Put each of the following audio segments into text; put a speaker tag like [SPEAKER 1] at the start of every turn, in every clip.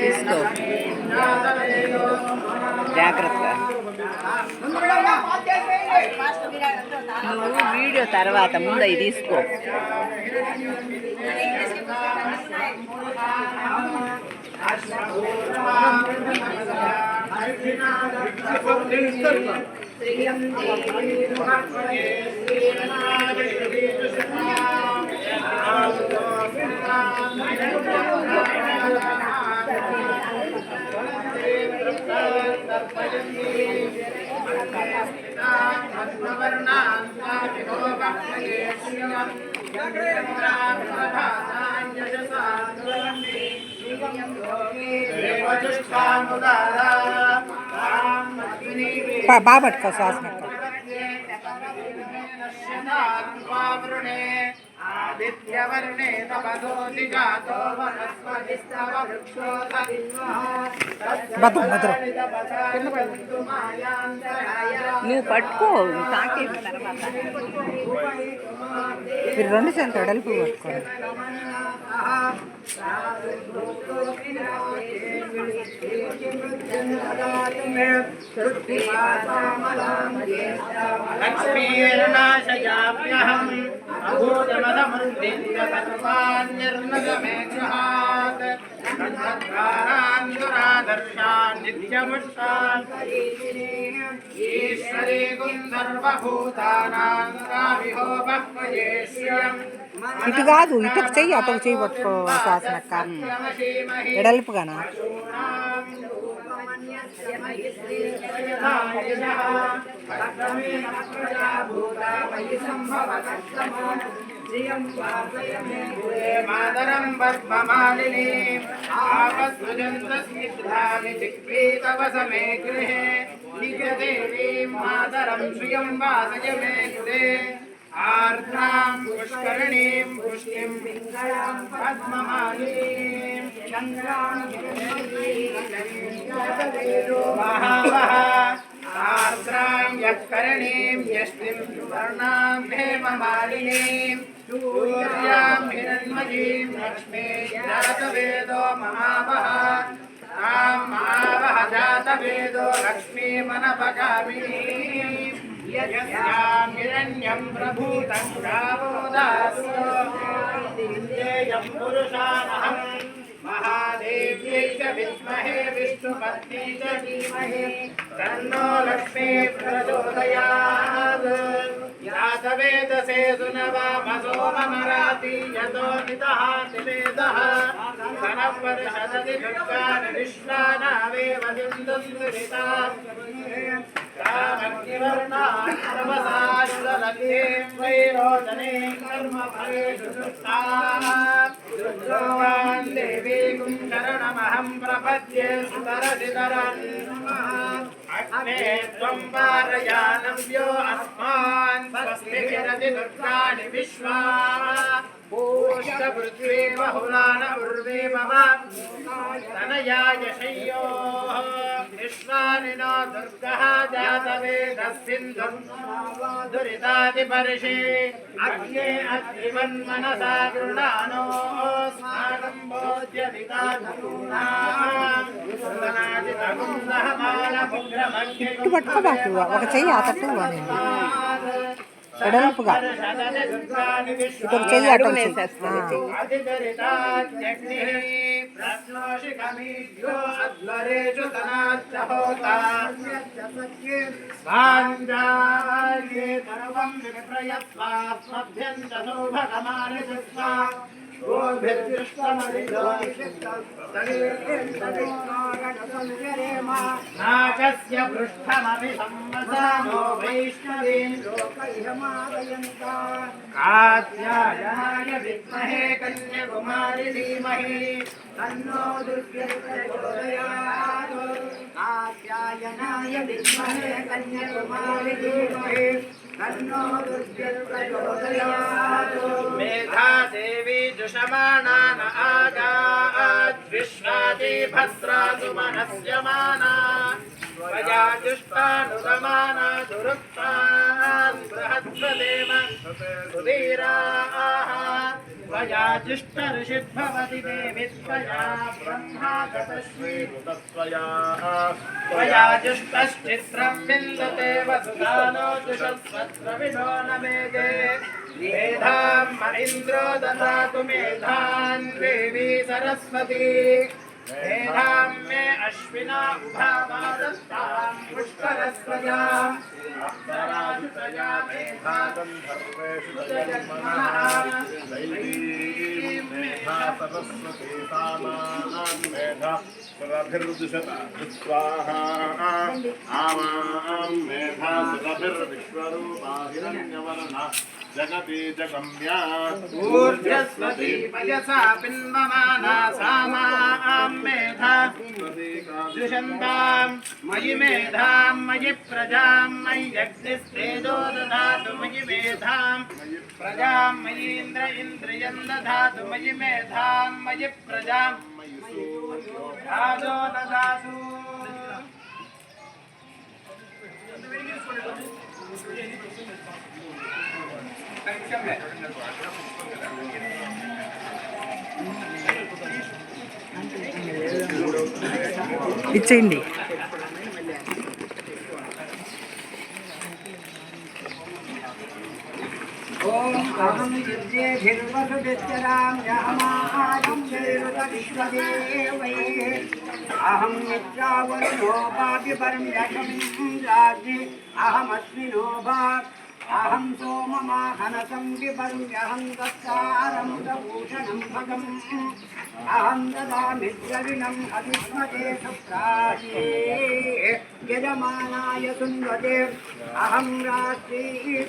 [SPEAKER 1] తీసుకో జాగ్రత్త. నువ్వు వీడియో తర్వాత ముందు అవి తీసుకో.
[SPEAKER 2] బాబట్క శ్వాస
[SPEAKER 3] आदित्यवर्णे तपसोऽसि जातो वनस्पतिस्तव
[SPEAKER 1] నువ్వు పట్టుకో తాకేసిన తర్వాత
[SPEAKER 2] మీరు రెండు సెంటర్ ఎడల్పు పట్టుకోండి.
[SPEAKER 3] लक्ष्मीर्नाशयाम्यहम् अभूतमदमृद्दिन्य सर्वान्निर्नगमेघात् तद्वारान् दुरादर्शान् नित्यमुष्टान् ईश्वरी सर्वभूतानां काविहोपह्वयेष्यम्
[SPEAKER 2] ఇటు కాదు, ఇటుకు చెయ్యి అటుకు చెయ్యి పట్టుకో శ్వాసనక్క ఎడల్పుగానా.
[SPEAKER 3] मातरं पद्ममालिनीं आपस्सुजन्तस्निग्धानि चिक्रीतवसमे गृहे निजदेवीं मातरं श्रियं वासय मे गृहे आर्द्रां पुष्करणीं पुष्टिं पद्ममालिनीं महावः आर्द्रां यत्करणीं यष्टिं सुवर्णां हेममालिनीं सूर्यां हिरण्मयीं लक्ष्मीं जातवेदो महावः तां महावः जातवेदो लक्ष्मीमनपगामिनीं यस्यां हिरण्यं प्रभूतं गावोदासो विद्येयं पुरुषानहं महादेव्यै च विद्महे विष्णुपत्नी च धीमहि तन्नो लक्ष्मी प्रचोदयात् जातवेदसे सुनवामसो ममराति यतो नितः निवेदः सनःपरिषदति दुर्गानि विश्वानावेव सिन्धुस्मृता रामग्निवर्णान् सर्वसायुधलभ्यें वैरोचने कर्मफलेषु सुष्ठाः रुद्रोवान् देवीं शरणमहं प्रपद्ये सुतरसितरन् अग्ने त्वं वारयानव्यो अस्मान् स्वस्ति विरति दुर्गाणि विश्वा पूष्टपृथ्वी बहुलान उर्वे मम तनयाय शय्योः विश्वानिनो दुर्गः जातवेदः सिन्धुं दुरितादिपर्षे अग्ने अग्निवन्मनसा गृणानो स्नानं बोध्यदिताधूनाम्
[SPEAKER 2] ఇటు పట్టుకోబాకు, ఒక చెయ్యి ఆ తట్టు ఎడల్పుగా ఇటు చెయ్యి అటు
[SPEAKER 3] नागस्य पृष्ठमपि संवसानो वैष्णवीं लोकैहमादयन्ता कात्यायनाय विद्महे कन्याकुमारी धीमहि तन्नो दुर्गे प्रचोदयात् कात्यायनाय विद्महे कन्याकुमारी धीमहि तन्नो दुर्गे प्रचोदयात् मेधा देवी जुषमाणान आगात् विश्वाति भद्रासु मनस्यमाना स्वया जुष्टानुगमाना दुरुक्तान् बृहत्प्रदेम सुधीराः त्वया जिष्टऋषिर्भवति देवि त्वया ब्रह्मा तपस्वी त्वया जुष्टश्चित्रं विन्दते वसुधानो जुषस्वत्रविधो न मेदे मेधां म इन्द्रो ददातु मेधान् देवी सरस्वती मेधां मे अश्विना उभावादस्तां पुष्करस्वजाम् अप्सराजुतया मेधा गन्धर्वेषु मेधा सरस्वती सामानां मेधा सुरभिर्दुषता स्वाहा आवां मेधा सुरभिर्विश्वरूपा हिरण्यवर्णा जगति जगम्या ऊर्ध्वस्वती पयसा पिन्वमाना सामां मेधा दृशन्तां मयि मेधां मयि प्रजां मयि यज्ञस्तेजो दधातु मयि मेधां प्रजां मयि इन्द्रियं दधातु मयि मेधां मयि प्रजां राजो ददातु
[SPEAKER 2] ఇచ్చేయండి.
[SPEAKER 3] ओम अहम यज्ञेभिर्वसुभिश्चराम्यहमाजं विश्वदेवै अहं मित्रावरुणो वाव्यपर्म्यशमिन्द्राग्नि अहमस्मि नोभा अहं सोममाहनसं विपर्म्यहं तत्सारं भूषणं भगम् अहं ददामि द्रविणम् अभिष्मते सुप्राजे यजमानाय सुन्दते अहं राष्ट्री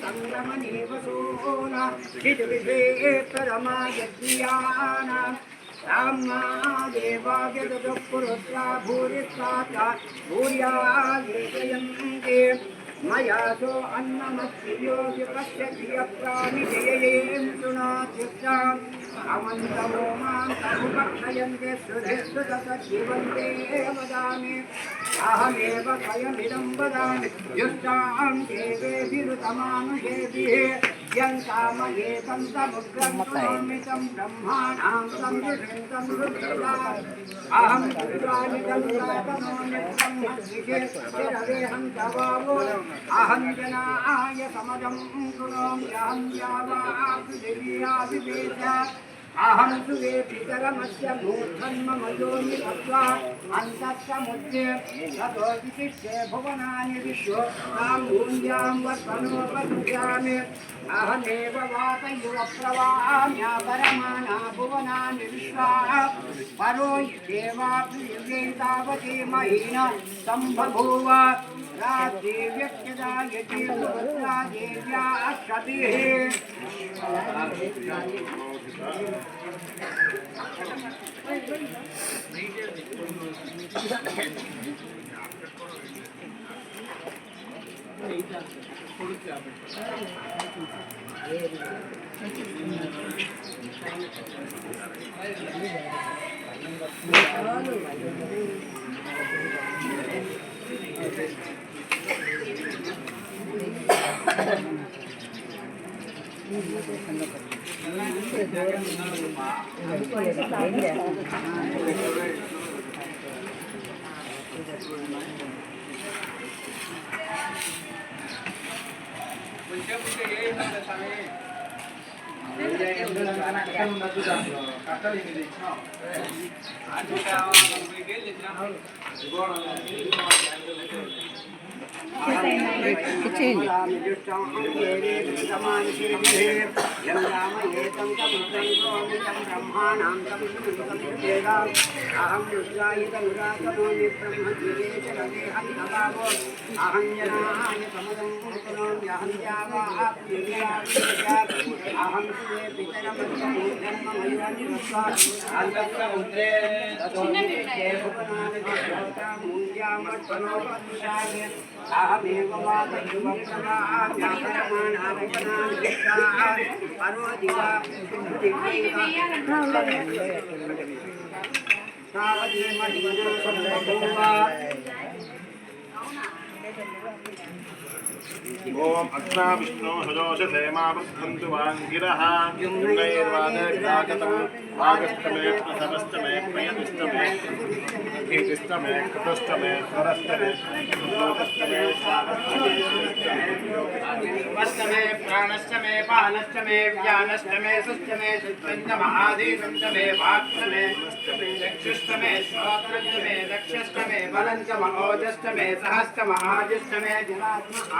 [SPEAKER 3] सङ्गमनीव सोन हितविषे परमा यज्ञियाना राम्ना देवाव्यदुः पुरुषा भूरिस्वाता भूया लेखयन्ते मया सो अन्नमस्यो विपश्यति अप्रामिजयेन सुनात्युक्ताम् अमन्तमो मां तमुपक्षयन्ते सुधीर्षुतसजीवन्ते वदामि अहमेव स्वयमिदं वदामि युष्टां देवेभिरुतमानुषेभिः यन्तामयेतं समुग्रं स्वामितं ब्रह्माणां संरुषितं रुद्राम् अहं रुद्रामिदं प्रातनोऽन्यं हस्तिषेरवेहं तवावो अहं जनाय समदं कुरोम्यहं यावापृथिव्याविवेश अहं सुवे पितरमस्य मूर्धन्ममयोनि भक्त्वा अन्तःसमुद्रे ततो विशिष्ये भुवनानि विश्व तां भूम्यां वर्तनोपसृजामि अहमेव वातयुवप्रवाम्यापरमाणा भुवनानि विश्वा परो देवापृथिव्यै तावती महीना सम्बभूव रात्रि व्यक्यदा यति सुभद्रा देव्या अक्षतिः
[SPEAKER 4] ओम अग्ना विष्णु हजोष सेमा बद्धन्तु वांगिरः युम्नैर्वादेर्यागतं वागस्तमे प्रथमस्तमे प्रियतिष्टमे कीर्तिष्टमे कृतष्टमे स्वरस्तमे लोकस्तमे
[SPEAKER 3] वस्तमे प्राणस्तमे पानस्तमे व्यानस्तमे सुस्तमे सुत्पञ्चम आदिपञ्चमे वाक्तमे चक्षुष्टमे श्रोत्रस्तमे दक्षस्तमे बलञ्चम ओजस्तमे सहस्तम आदिष्टमे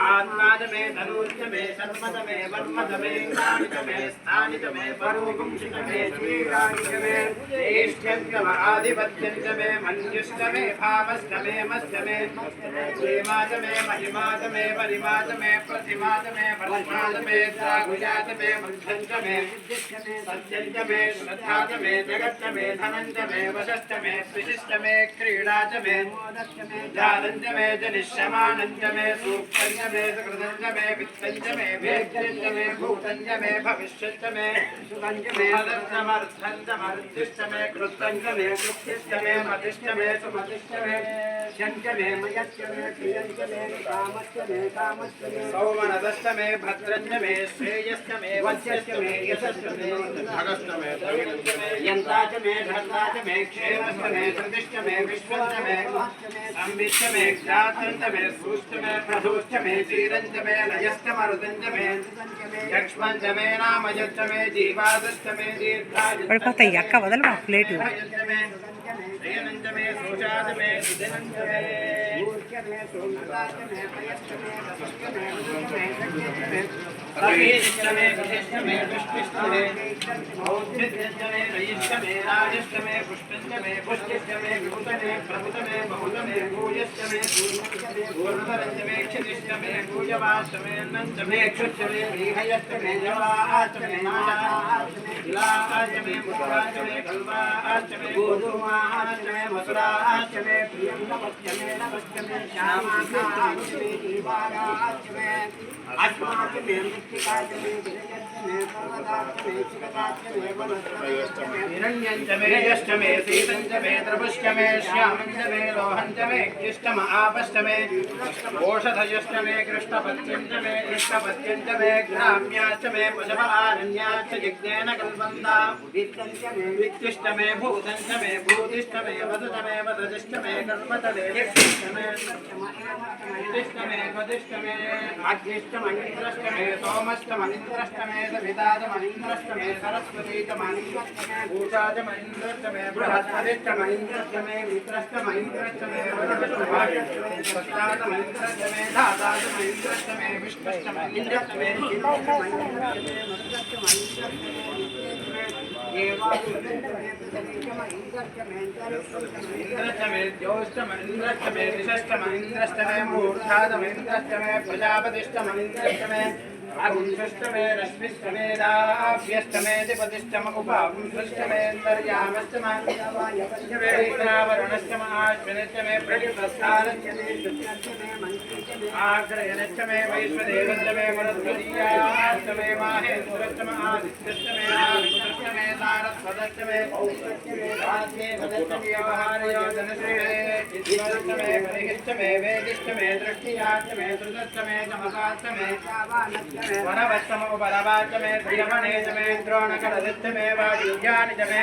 [SPEAKER 3] आत्मादमे धनुष्टमे शर्मदमे वर्मदमे ज्ञानितमे स्थानितमे परोगुंसितमे श्रीरानितमे ज्येष्ठ्यन्तम आदिपत्यन्तमे मन्युष्टमे भावस्तमे मस्तमे प्रेमादमे महिमादमे परिमादमे प्रतिमादमे वर्षादमे द्रागुजातमे मृद्धन्तमे सत्यन्तमे श्रद्धातमे जगत्तमे धनन्तमे वशस्तमे विशिष्टमे क्रीडातमे जालन्तमे जनिष्यमानन्तमे सूक्तन्तमे सुकृतन्तमे वित्तन्तमे वेद्यन्तमे भूतन्तमे भविष्यन्तमे सुतन्तमे मदर्थमर्थन्तमर्थिष्टमे कृतन्तमे कृत्यष्टमे मतिष्टमे सुमतिष्टमे शन्तमे मयष्टमे प्रियन्तमे कामष्टमे कामष्टमे सौमनदष्टमे भद्रन्तमे श्रेयष्टमे वस्यष्टमे यशष्टमे
[SPEAKER 4] भगष्टमे
[SPEAKER 3] यन्ताचमे धर्ताचमे क्षेमष्टमे प्रतिष्ठमे विश्वन्तमे संविष्टमे क्षात्रन्तमे सूष्टमे प्रधूष्टमे चीरन्तमे लयष्टमरुदन्तमे यक्ष्मन्तमे नामयष्टमे जीवादष्टमे दीर्घायुष्टमे
[SPEAKER 2] పడిపోతాయి అక్క వదలు మా ప్లేటు
[SPEAKER 3] श्रेयनन्तमे शोचातमे सुदिनन्तमे मूर्च्छमे सोमनाथमे प्रयष्टमे वसिष्ठमे वदन्तमे अभिष्टमे प्रतिष्ठमे पुष्टिष्टमे औद्धित्यमे रयिष्टमे राजष्टमे पुष्टिष्टमे पुष्टिष्टमे विभूतमे प्रभुतमे बहुतमे भूयष्टमे पूर्णतरञ्जमे क्षतिष्टमे पूजवाष्टमे अनन्तमे क्षुष्टमे ह्रीहयष्टमे जवाष्टमे नाशाष्टमे इलाष्टमे मुद्राष्टमे कल्वाष्टमे गोधूमाष्टमे मसुराष्टमे प्रियङ्गमष्टमे नमष्टमे श्यामाष्टमे दीपालाष्टमे अस्माष्टमे मृत्तिकाष्टमे विजयष्टमे पर्वताष्टमे चिकटाष्टमे वनष्टमे हिरण्यञ्चमे यष्टमे सीतञ्चमे द्रपुष्टमे श्यामञ्चमे लोहञ्चमे क्लिष्टम आपष्टमे ओषधयष्टमे कृष्णपत्यञ्चमे इष्टपत्यञ्चमे ग्राम्याष्टमे पशुपलारण्याश्च यज्ञेन कल्पन्ता वित्तञ्चमे वित्तिष्टमे भूतञ्चमे भूतिष्टमे वदतमे वदतिष्टमे कर्मतले यक्षिष्टमे तिष्टमे वदिष्टमे अग्निष्टमनिन्द्रष्टमे सोमष्टमनिन्द्रष्टमे सवितादमनिन्द्रष्टमे सरस्वतीतमनिन्द्रष्टमे भूषादमनिन्द्रष्टमे बृहस्पतिष्टमनिन्द्रष्टमे मित्रष्टमनिन्द्रष्टमे वरदष्टमनिन्द्रष्टमे धातादमनिन्द्रष्टमे विष्णुष्टमनिन्द्रष्टमे इंद्रष्टमे ज्योष्टमनिन्द्रष्टमे दिशष्टमनिन्द्रष्टमे मूर्धादमनिन्द्रष्टमे प्रजापतिष्टमनिन्द्रष्टमे अगुंष्टमे रश्मिष्टमे दाभ्यष्टमे दिपतिष्टम उपांष्टमेन्द्रयामष्टम वैश्रावरणष्टम आश्विनष्टमे प्रतिपस्थानष्टमे आग्रयणष्टमे वैश्वदेवष्टमे वरस्पतीयाष्टमे माहेश्वरष्टम आदित्यष्टमे आविष्टमे सारस्वतष्टमे औष्टमे व्यवहारयोजनश्रेणे इष्टमे परिहिष्टमे वेदिष्टमे दृष्टियाष्टमे श्रुतष्टमे समसाष्टमे वनवष्टम उपरवाचमे प्रियमणेशमे द्रोणकलदिष्टमे वायुज्ञानिजमे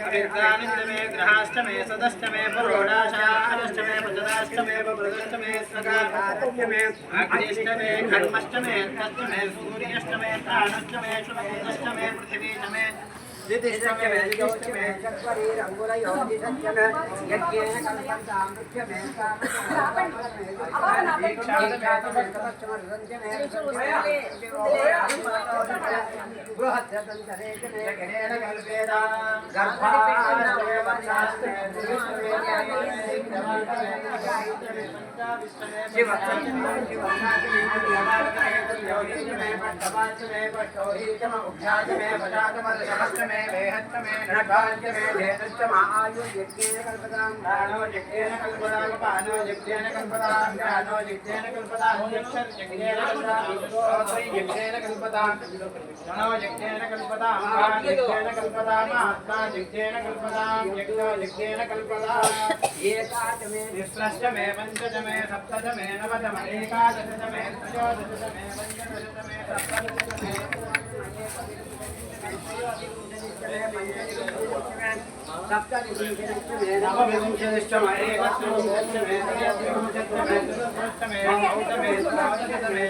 [SPEAKER 3] अभिर्दानिजमे ग्रहाष्टमे सदष्टमे पुरोडाशादष्टमे पचदाष्टमे प्रदष्टमे सगाष्टमे अग्निष्टमे कर्मष्टमे अष्टमे सूर्यष्टमे प्राणष्टमे शुभदष्टमे पृथिवीष्टमे दिदिष्टमे दिदिष्टमे चत्वरीरङ्गुलयोगिष्टमे यज्ञेन कल्पन्तामृत्यमे बृहद्रतन्तरेजमे गणेन कल्पेदा गर्भाष्टमे वक्षाष्टमे शिवक्षमे योगिष्टमे पट्टपाष्टमे पट्टोहीतम उक्षाष्टमे पटातमर्षमष्टमे वेहत्तमे नृपाष्टमे धेनुष्टम आयु यज्ञेन कल्पतां प्राणो यज्ञेन कल्पतां पानो यज्ञेन कल्पतां ज्ञानो यज्ञेन कल्पतां यक्षर यज्ञेन कल्पतां श्रोत्री यज्ञेन कल्पतां मनो यज्ञेन कल्पतां प्राण यज्ञेन कल्पतां आत्मा यज्ञेन कल्पतां यज्ञेन कल्पदा एकादशमे तिस्रश्चमे पञ्चदशमे सप्तदशमे नवदशमे एकादशदशमे त्रयोदशदशमे पञ्चदशदशमे सप्तदशदशमे सप्तविंशतिष्टमे नवविंशतिष्टमे एकत्रिंशतिष्टमे त्रयोत्रिंशतिष्टमे चतुर्दशमे नवदशमे द्वादशदशमे